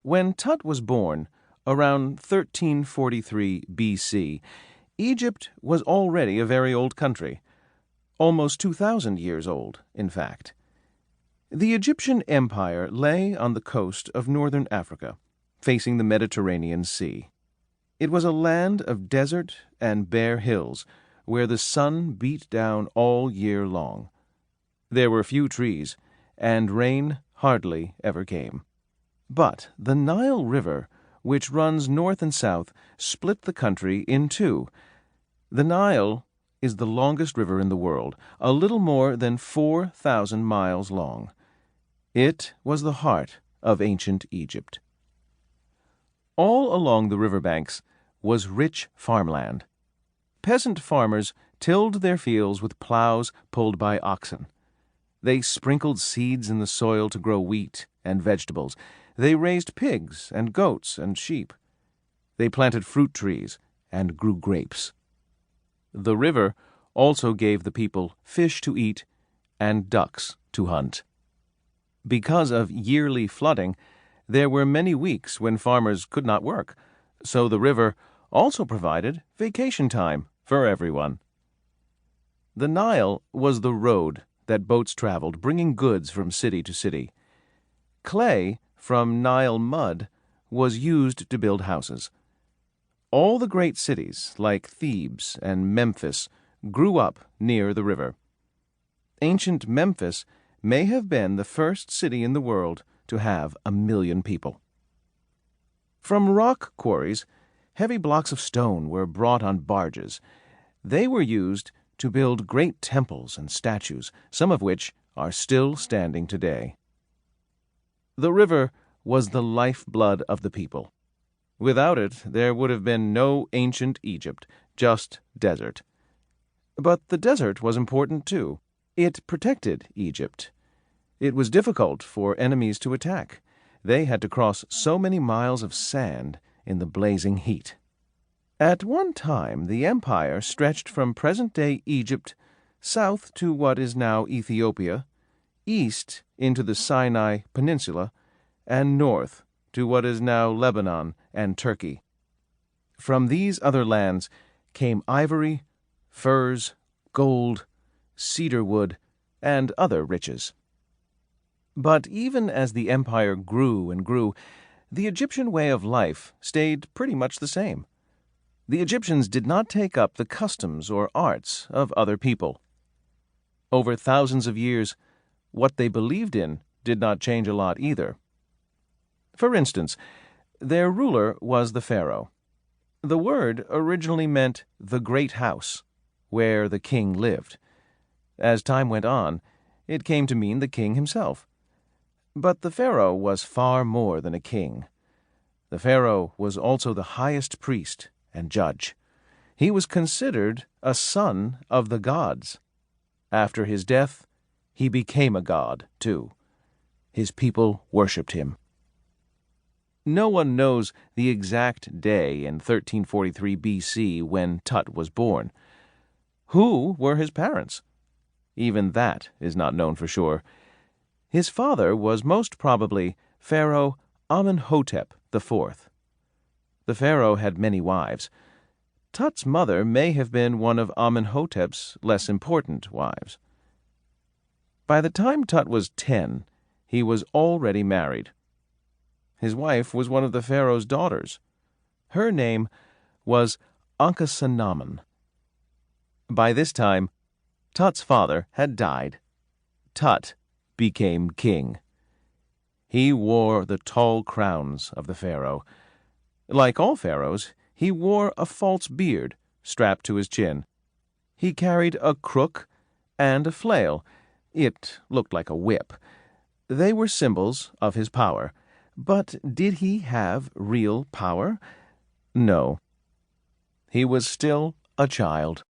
When Tut was born, around 1343 B.C., Egypt was already a very old country, almost 2,000 years old, in fact. The Egyptian Empire lay on the coast of northern Africa, facing the Mediterranean Sea. It was a land of desert and bare hills, where the sun beat down all year long. There were few trees, and rain hardly ever came. But the Nile River, which runs north and south, split the country in two. The Nile is the longest river in the world, a little more than 4,000 miles long. It was the heart of ancient Egypt. All along the riverbanks was rich farmland. Peasant farmers tilled their fields with plows pulled by oxen. They sprinkled seeds in the soil to grow wheat and vegetables. They raised pigs and goats and sheep. They planted fruit trees and grew grapes. The river also gave the people fish to eat and ducks to hunt. Because of yearly flooding, there were many weeks when farmers could not work, so the river also provided vacation time for everyone. The Nile was the road that boats traveled, bringing goods from city to city. Clay from Nile mud was used to build houses. All the great cities, like Thebes and Memphis, grew up near the river. Ancient Memphis may have been the first city in the world to have 1 million people. From rock quarries, heavy blocks of stone were brought on barges. They were used to build great temples and statues, some of which are still standing today. The river was the lifeblood of the people. Without it, there would have been no ancient Egypt, just desert. But the desert was important too. It protected Egypt. It was difficult for enemies to attack. They had to cross so many miles of sand in the blazing heat. At one time, the empire stretched from present-day Egypt south to what is now Ethiopia, east into the Sinai Peninsula, and north to what is now Lebanon and Turkey. From these other lands came ivory, furs, gold, cedar wood, and other riches. But even as the empire grew and grew, the Egyptian way of life stayed pretty much the same. The Egyptians did not take up the customs or arts of other people. Over thousands of years, what they believed in did not change a lot either. For instance, their ruler was the pharaoh. The word originally meant the great house, where the king lived. As time went on, it came to mean the king himself. But the pharaoh was far more than a king. The pharaoh was also the highest priest and judge. He was considered a son of the gods. After his death, he became a god, too. His people worshipped him. No one knows the exact day in 1343 B.C. when Tut was born. Who were his parents? Even that is not known for sure. His father was most probably Pharaoh Amenhotep IV. The pharaoh had many wives. Tut's mother may have been one of Amenhotep's less important wives. By the time Tut was 10, he was already married. His wife was one of the pharaoh's daughters. Her name was Ankhesenamun. By this time, Tut's father had died. Tut became king. He wore the tall crowns of the pharaoh. Like all pharaohs, he wore a false beard strapped to his chin. He carried a crook and a flail. It looked like a whip. They were symbols of his power. But did he have real power? No. He was still a child.